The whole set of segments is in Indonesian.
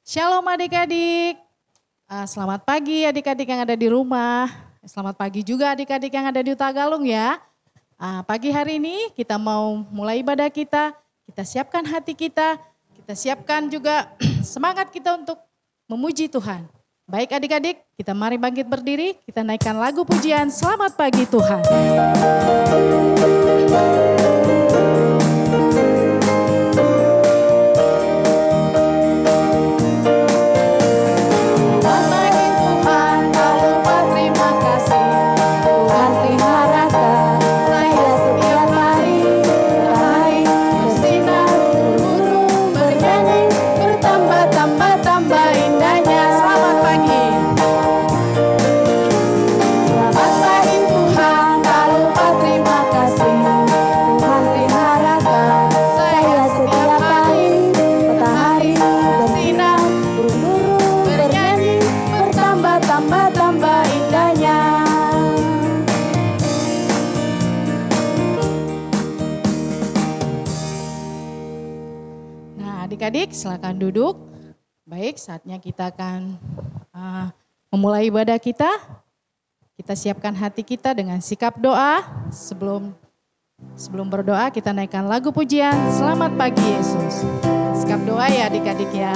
Shalom adik-adik. Selamat pagi adik-adik yang ada di rumah. Selamat pagi juga adik-adik yang ada di Tagalung ya. Pagi hari ini kita mau mulai ibadah kita. Kita siapkan hati kita. Kita siapkan juga semangat kita untuk memuji Tuhan. Baik adik-adik, kita mari bangkit berdiri. Kita naikkan lagu pujian Selamat Pagi Tuhan. Adik-adik silakan duduk. Baik, saatnya kita akan memulai ibadah kita. Kita siapkan hati kita dengan sikap doa. Sebelum berdoa kita naikkan lagu pujian Selamat Pagi Yesus. Sikap doa ya adik-adik ya.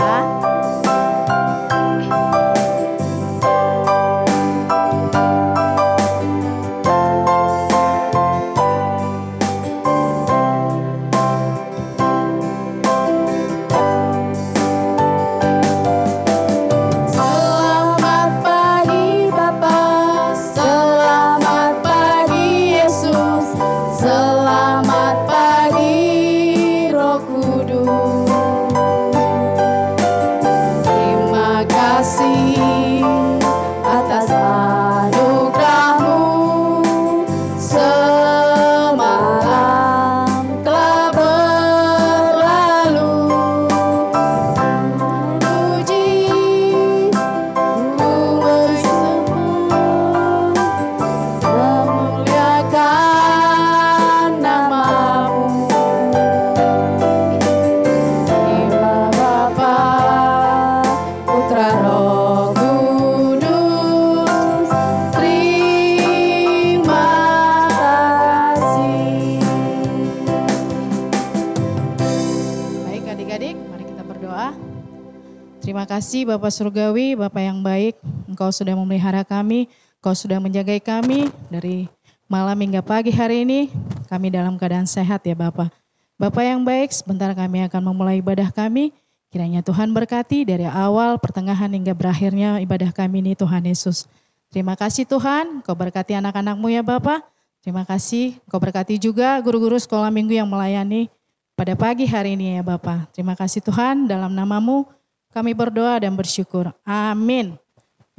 Terima kasih Bapak Surgawi, Bapak yang baik, Engkau sudah memelihara kami, Engkau sudah menjaga kami dari malam hingga pagi hari ini, kami dalam keadaan sehat ya Bapak. Bapak yang baik, sebentar kami akan memulai ibadah kami, kiranya Tuhan berkati dari awal, pertengahan hingga berakhirnya ibadah kami ini Tuhan Yesus. Terima kasih Tuhan, Engkau berkati anak-anak-Mu ya Bapak, terima kasih, Engkau berkati juga guru-guru sekolah minggu yang melayani pada pagi hari ini ya Bapak. Terima kasih Tuhan, dalam nama-Mu, kami berdoa dan bersyukur. Amin.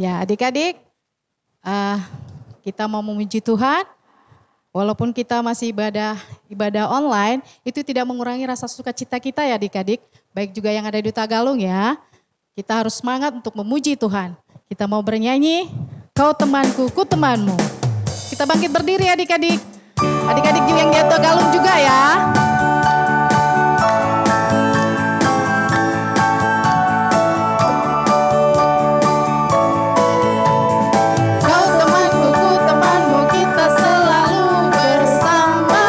Ya adik-adik, kita mau memuji Tuhan. Walaupun kita masih ibadah online, itu tidak mengurangi rasa sukacita kita ya adik-adik. Baik juga yang ada di Tagalung ya. Kita harus semangat untuk memuji Tuhan. Kita mau bernyanyi, Kau temanku, ku temanmu. Kita bangkit berdiri adik-adik. Adik-adik yang di Tagalung juga ya. Kau temanku, ku temanmu, kita selalu bersama.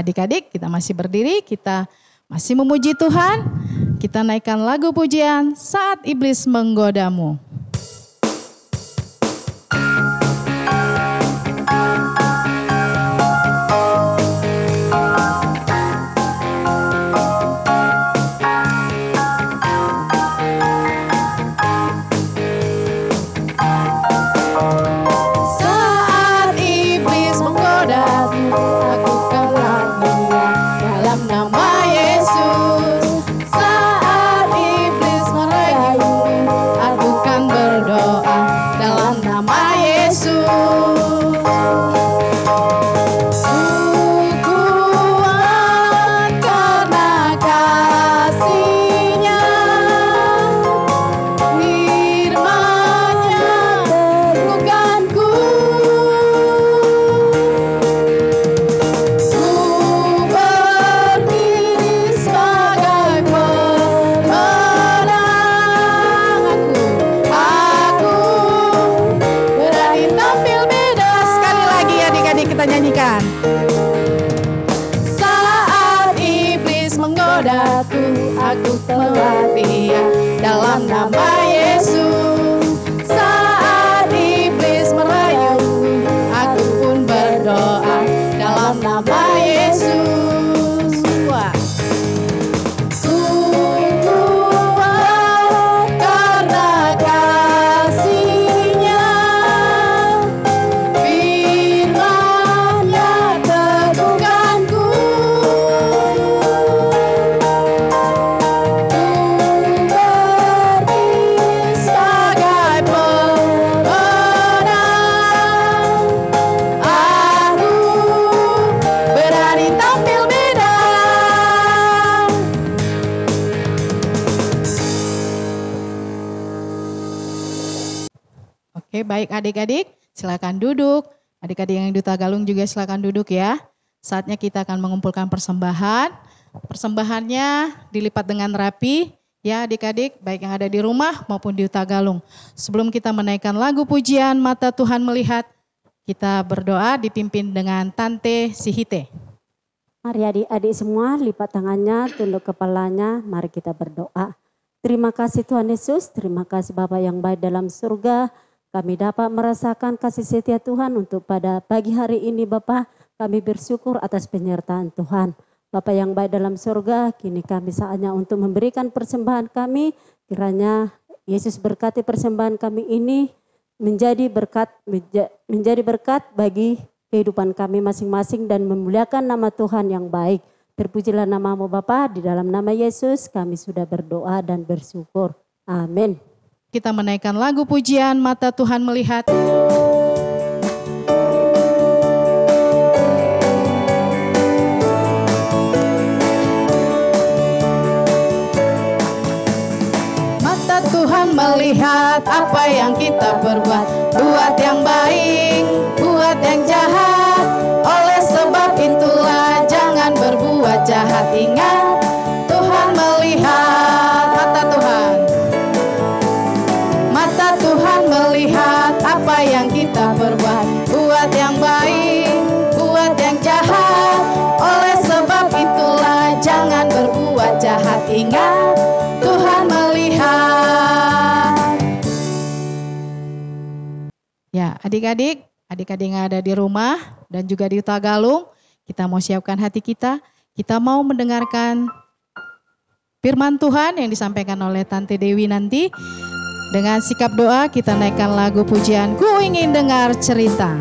Adik-adik, kita masih berdiri, kita masih memuji Tuhan. Kita naikkan lagu pujian Saat Iblis Menggodamu. Baik adik-adik, silakan duduk. Adik-adik yang di Tagalung juga silakan duduk ya. Saatnya kita akan mengumpulkan persembahan. Persembahannya dilipat dengan rapi ya adik-adik, baik yang ada di rumah maupun di Tagalung. Sebelum kita menaikkan lagu pujian Mata Tuhan Melihat, kita berdoa dipimpin dengan Tante Sihite. Mari adik-adik semua lipat tangannya, tunduk kepalanya, mari kita berdoa. Terima kasih Tuhan Yesus, terima kasih Bapa yang baik dalam surga. Kami dapat merasakan kasih setia Tuhan untuk pada pagi hari ini Bapa. Kami bersyukur atas penyertaan Tuhan. Bapa yang baik dalam surga, kini kami saatnya untuk memberikan persembahan kami. Kiranya Yesus berkati persembahan kami ini menjadi berkat bagi kehidupan kami masing-masing dan memuliakan nama Tuhan yang baik. Terpujilah namamu Bapa, di dalam nama Yesus kami sudah berdoa dan bersyukur. Amin. Kita menaikkan lagu pujian Mata Tuhan Melihat. Mata Tuhan melihat apa yang kita perbuat, buat yang baik, buat yang jahat. Oleh sebab itulah jangan berbuat jahat. Ingat, Tuhan melihat. Mata Tuhan. Mata Tuhan melihat apa yang kita perbuat, buat yang baik, buat yang jahat. Oleh sebab itulah jangan berbuat jahat. Ingat, Tuhan melihat. Ya, adik-adik yang ada di rumah dan juga di Tagalung, kita mau siapkan hati kita. Kita mau mendengarkan firman Tuhan yang disampaikan oleh Tante Dewi nanti. Dengan sikap doa kita naikkan lagu pujian Ku Ingin Dengar Cerita.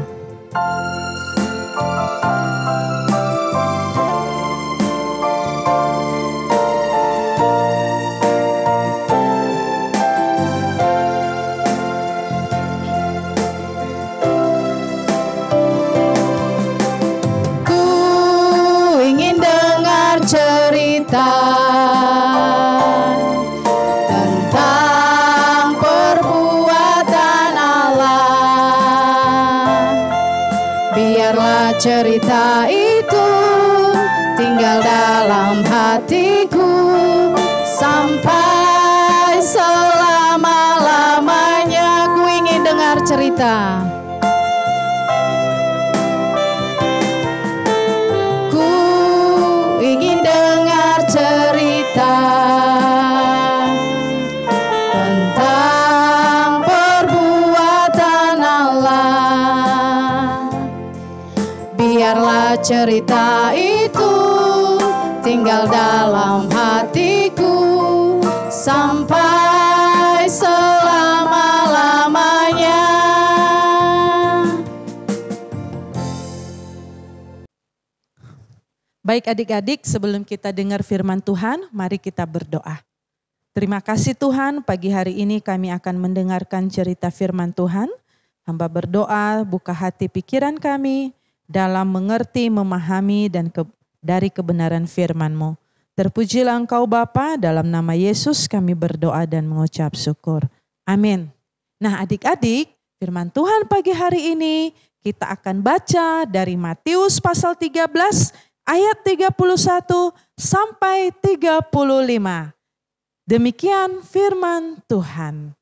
Ku ingin dengar cerita cerita itu tinggal dalam hatiku sampai selama-lamanya. Ku ingin dengar cerita. Ku cerita itu tinggal dalam hatiku sampai selama-lamanya. Baik adik-adik, sebelum kita dengar firman Tuhan, mari kita berdoa. Terima kasih Tuhan, pagi hari ini kami akan mendengarkan cerita firman Tuhan. Hamba berdoa, buka hati pikiran kami dalam mengerti, memahami, dan dari kebenaran firman-Mu. Terpujilah Engkau Bapa, dalam nama Yesus kami berdoa dan mengucap syukur. Amin. Nah adik-adik, firman Tuhan pagi hari ini kita akan baca dari Matius pasal 13 ayat 31 sampai 35. Demikian firman Tuhan.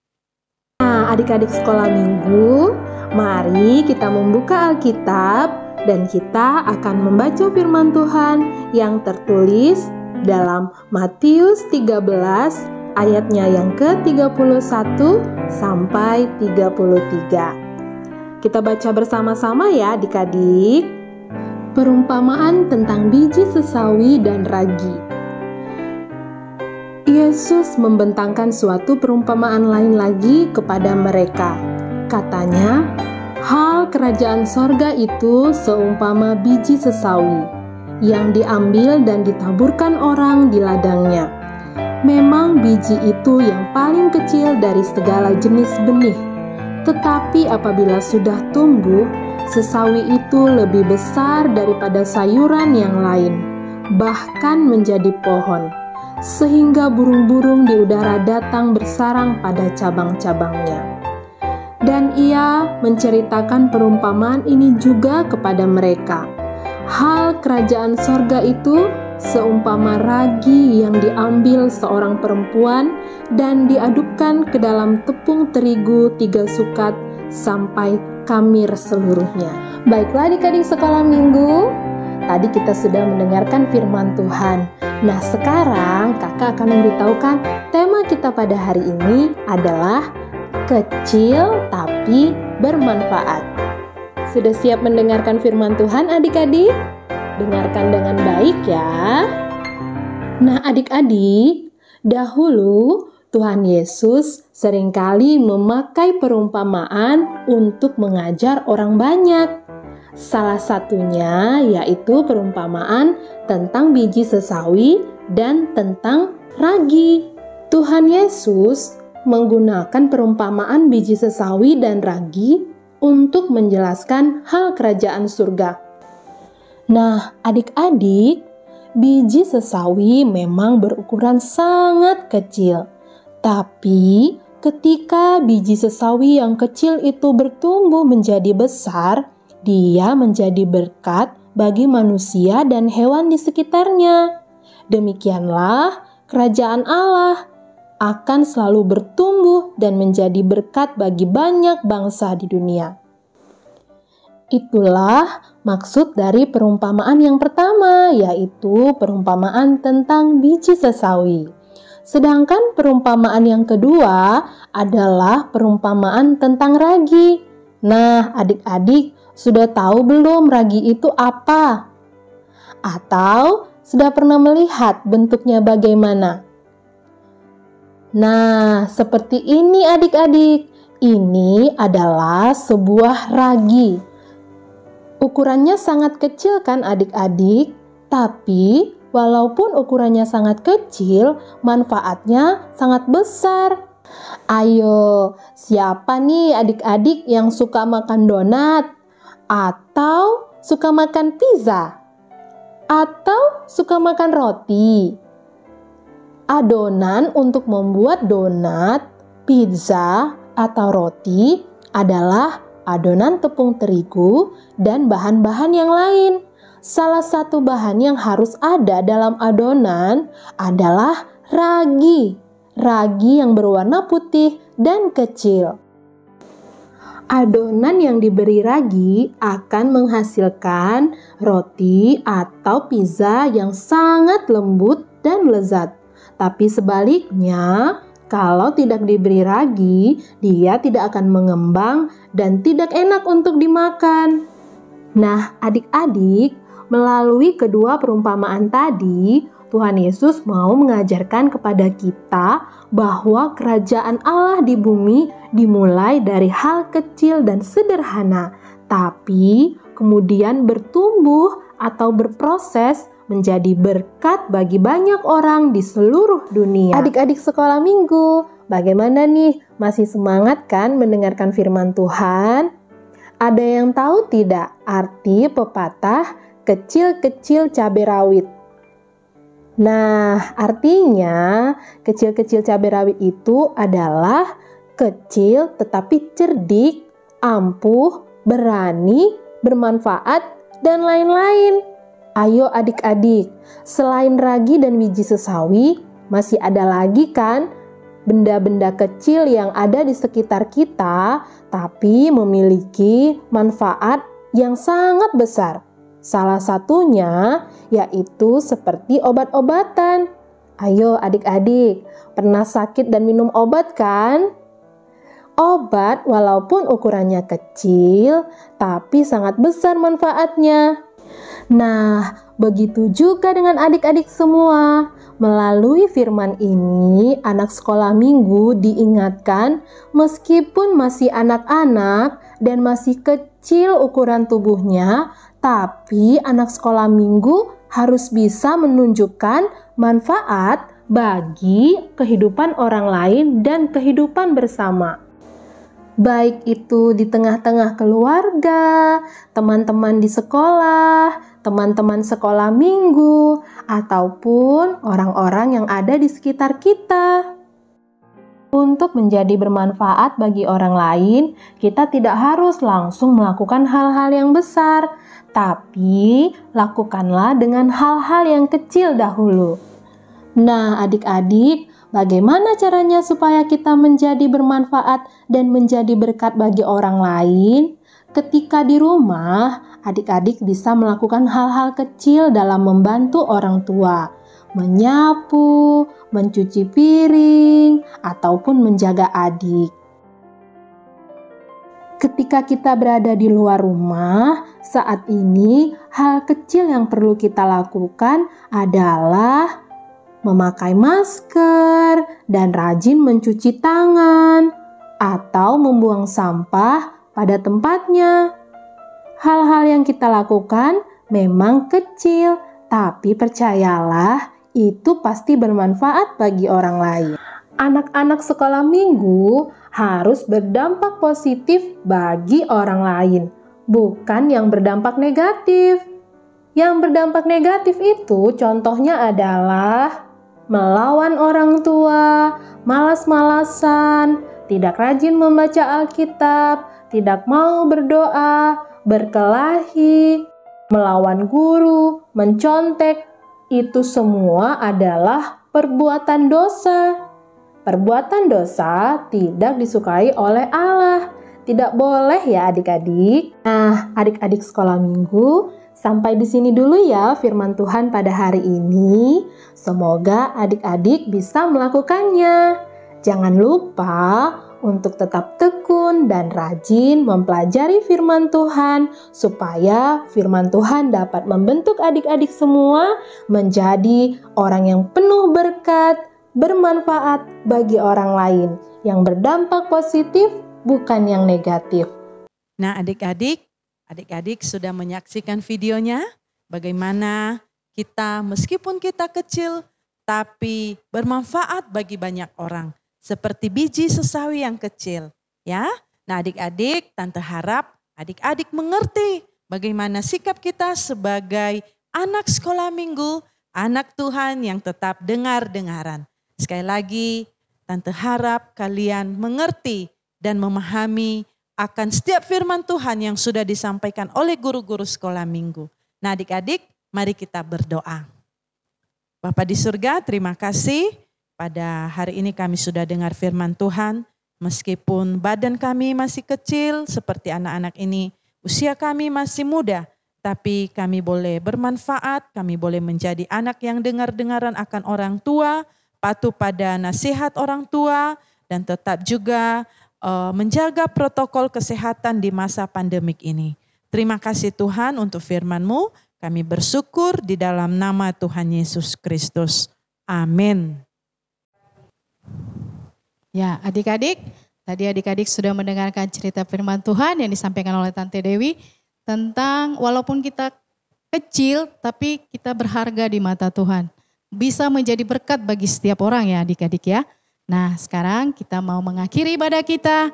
Nah, adik-adik sekolah minggu, mari kita membuka Alkitab dan kita akan membaca firman Tuhan yang tertulis dalam Matius 13 ayatnya yang ke-31 sampai 33. Kita baca bersama-sama ya adik-adik. Perumpamaan tentang biji sesawi dan ragi. Yesus membentangkan suatu perumpamaan lain lagi kepada mereka. Katanya, hal kerajaan sorga itu seumpama biji sesawi yang diambil dan ditaburkan orang di ladangnya. Memang biji itu yang paling kecil dari segala jenis benih, tetapi apabila sudah tumbuh, sesawi itu lebih besar daripada sayuran yang lain, bahkan menjadi pohon, sehingga burung-burung di udara datang bersarang pada cabang-cabangnya. Dan ia menceritakan perumpamaan ini juga kepada mereka. Hal kerajaan sorga itu seumpama ragi yang diambil seorang perempuan dan diadukkan ke dalam tepung terigu 3 sukat sampai kamir seluruhnya. Baiklah adik-adik sekolah minggu, tadi kita sudah mendengarkan firman Tuhan. Nah sekarang kakak akan memberitahukan tema kita pada hari ini adalah kecil tapi bermanfaat. Sudah siap mendengarkan firman Tuhan adik-adik? Dengarkan dengan baik ya. Nah adik-adik, dahulu Tuhan Yesus seringkali memakai perumpamaan untuk mengajar orang banyak. Salah satunya yaitu perumpamaan tentang biji sesawi dan tentang ragi. Tuhan Yesus menggunakan perumpamaan biji sesawi dan ragi untuk menjelaskan hal kerajaan surga. Nah, adik-adik, biji sesawi memang berukuran sangat kecil. Tapi ketika biji sesawi yang kecil itu bertumbuh menjadi besar, dia menjadi berkat bagi manusia dan hewan di sekitarnya. Demikianlah kerajaan Allah akan selalu bertumbuh dan menjadi berkat bagi banyak bangsa di dunia. Itulah maksud dari perumpamaan yang pertama, yaitu perumpamaan tentang biji sesawi. Sedangkan perumpamaan yang kedua adalah perumpamaan tentang ragi. Nah, adik-adik sudah tahu belum ragi itu apa? Atau sudah pernah melihat bentuknya bagaimana? Nah, seperti ini adik-adik. Ini adalah sebuah ragi. Ukurannya sangat kecil kan adik-adik? Tapi walaupun ukurannya sangat kecil, manfaatnya sangat besar. Ayo, siapa nih adik-adik yang suka makan donat? Atau suka makan pizza? Atau suka makan roti? Adonan untuk membuat donat, pizza, atau roti adalah adonan tepung terigu dan bahan-bahan yang lain. Salah satu bahan yang harus ada dalam adonan adalah ragi. Ragi yang berwarna putih dan kecil. Adonan yang diberi ragi akan menghasilkan roti atau pizza yang sangat lembut dan lezat. Tapi sebaliknya, kalau tidak diberi ragi, dia tidak akan mengembang dan tidak enak untuk dimakan. Nah, adik-adik, Melalui kedua perumpamaan tadi, Tuhan Yesus mau mengajarkan kepada kita bahwa kerajaan Allah di bumi dimulai dari hal kecil dan sederhana, tapi kemudian bertumbuh atau berproses menjadi berkat bagi banyak orang di seluruh dunia. Adik-adik sekolah minggu, bagaimana nih? Masih semangat kan mendengarkan firman Tuhan? Ada yang tahu tidak arti pepatah kecil-kecil cabai rawit? Nah, artinya kecil-kecil cabai rawit itu adalah kecil tetapi cerdik, ampuh, berani, bermanfaat, dan lain-lain. Ayo adik-adik, selain ragi dan biji sesawi, masih ada lagi kan benda-benda kecil yang ada di sekitar kita, tapi memiliki manfaat yang sangat besar. Salah satunya yaitu seperti obat-obatan. Ayo adik-adik, pernah sakit dan minum obat kan? Obat walaupun ukurannya kecil, tapi sangat besar manfaatnya. Nah, begitu juga dengan adik-adik semua. Melalui firman ini, anak sekolah minggu diingatkan meskipun masih anak-anak dan masih kecil ukuran tubuhnya, tapi anak sekolah minggu harus bisa menunjukkan manfaat bagi kehidupan orang lain dan kehidupan bersama. Baik itu di tengah-tengah keluarga, teman-teman di sekolah, teman-teman sekolah minggu, ataupun orang-orang yang ada di sekitar kita. Untuk menjadi bermanfaat bagi orang lain, kita tidak harus langsung melakukan hal-hal yang besar, tapi lakukanlah dengan hal-hal yang kecil dahulu. Nah, adik-adik, bagaimana caranya supaya kita menjadi bermanfaat dan menjadi berkat bagi orang lain? Ketika di rumah, adik-adik bisa melakukan hal-hal kecil dalam membantu orang tua, menyapu, mencuci piring, ataupun menjaga adik. Ketika kita berada di luar rumah, saat ini hal kecil yang perlu kita lakukan adalah memakai masker dan rajin mencuci tangan atau membuang sampah pada tempatnya. Hal-hal yang kita lakukan memang kecil, tapi percayalah itu pasti bermanfaat bagi orang lain. Anak-anak sekolah minggu harus berdampak positif bagi orang lain, bukan yang berdampak negatif. Yang berdampak negatif itu contohnya adalah melawan orang tua, malas-malasan, tidak rajin membaca Alkitab, tidak mau berdoa, berkelahi, melawan guru, mencontek. Itu semua adalah perbuatan dosa. Perbuatan dosa tidak disukai oleh Allah. Tidak boleh ya adik-adik. Nah, adik-adik sekolah minggu, sampai di sini dulu ya firman Tuhan pada hari ini. Semoga adik-adik bisa melakukannya. Jangan lupa untuk tetap tekun dan rajin mempelajari firman Tuhan supaya firman Tuhan dapat membentuk adik-adik semua menjadi orang yang penuh berkat, bermanfaat bagi orang lain, yang berdampak positif bukan yang negatif. Nah, adik-adik sudah menyaksikan videonya, bagaimana kita meskipun kita kecil, tapi bermanfaat bagi banyak orang. Seperti biji sesawi yang kecil. Ya, nah adik-adik, tante harap adik-adik mengerti bagaimana sikap kita sebagai anak sekolah minggu, anak Tuhan yang tetap dengar-dengaran. Sekali lagi, tante harap kalian mengerti dan memahami akan setiap firman Tuhan yang sudah disampaikan oleh guru-guru sekolah minggu. Nah adik-adik, mari kita berdoa. Bapa di surga, terima kasih pada hari ini kami sudah dengar firman Tuhan. Meskipun badan kami masih kecil seperti anak-anak ini, usia kami masih muda, tapi kami boleh bermanfaat, kami boleh menjadi anak yang dengar-dengaran akan orang tua, patuh pada nasihat orang tua, dan tetap juga menjaga protokol kesehatan di masa pandemik ini. Terima kasih Tuhan untuk firman-Mu. Kami bersyukur di dalam nama Tuhan Yesus Kristus. Amin. Ya, adik-adik, tadi adik-adik sudah mendengarkan cerita firman Tuhan yang disampaikan oleh Tante Dewi tentang walaupun kita kecil tapi kita berharga di mata Tuhan. Bisa menjadi berkat bagi setiap orang ya adik-adik ya. Nah, sekarang kita mau mengakhiri ibadah kita.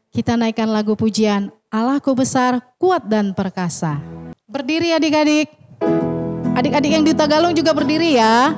Kita naikkan lagu pujian Allahku besar, kuat dan perkasa. Berdiri adik-adik. Adik-adik yang di Tagalong juga berdiri ya.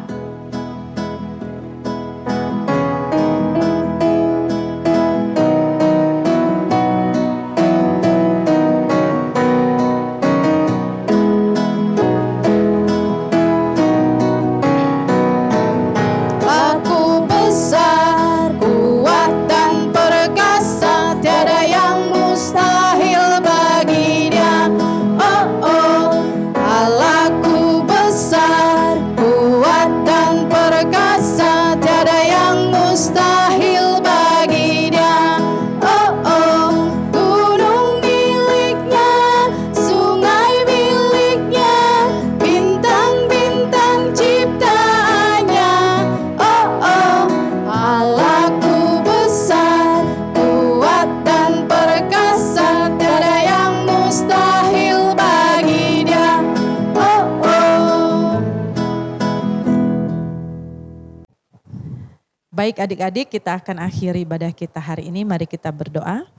Baik adik-adik, kita akan akhiri ibadah kita hari ini. Mari kita berdoa.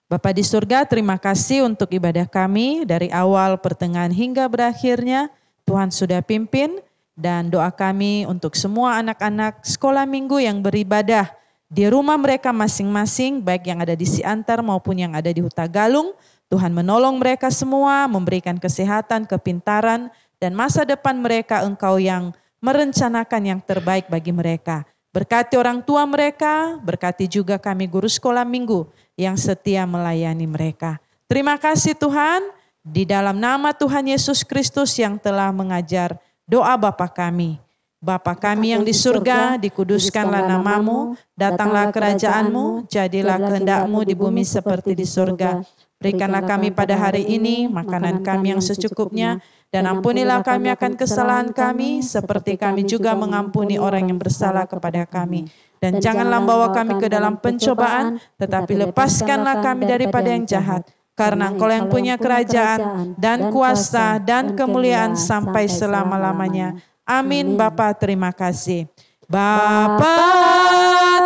Bapa di surga, terima kasih untuk ibadah kami dari awal, pertengahan hingga berakhirnya. Tuhan sudah pimpin dan doa kami untuk semua anak-anak sekolah minggu yang beribadah di rumah mereka masing-masing, baik yang ada di Siantar maupun yang ada di Huta Galung. Tuhan menolong mereka semua, memberikan kesehatan, kepintaran, dan masa depan mereka Engkau yang merencanakan yang terbaik bagi mereka. Berkati orang tua mereka, berkati juga kami guru sekolah minggu yang setia melayani mereka. Terima kasih Tuhan, di dalam nama Tuhan Yesus Kristus yang telah mengajar doa Bapa kami. Bapa kami yang di surga, dikuduskanlah namamu, datanglah kerajaan-Mu, jadilah kehendak-Mu di bumi seperti di surga. Berikanlah kami pada hari ini makanan kami yang secukupnya, dan ampunilah kami akan kesalahan kami, seperti kami juga mengampuni orang yang bersalah kepada kami. Dan janganlah bawa kami ke dalam pencobaan, tetapi lepaskanlah kami daripada yang jahat. Karena Engkau yang punya kerajaan, dan kuasa, dan kemuliaan sampai selama-lamanya. Amin. Bapa, terima kasih. Bapa,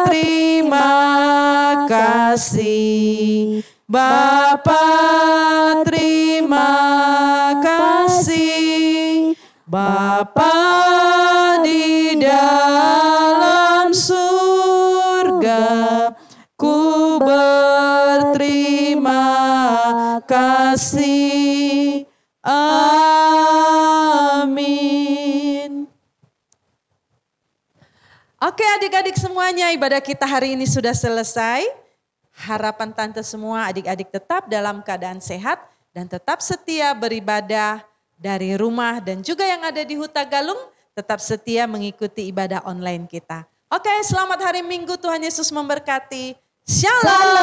terima kasih. Bapa, terima kasih. Bapa di dalam surga, ku berterima kasih. Amin. Oke adik-adik semuanya, ibadah kita hari ini sudah selesai. Harapan tante semua adik-adik tetap dalam keadaan sehat dan tetap setia beribadah dari rumah, dan juga yang ada di Huta Galung tetap setia mengikuti ibadah online kita. Oke, selamat hari Minggu, Tuhan Yesus memberkati. Shalom.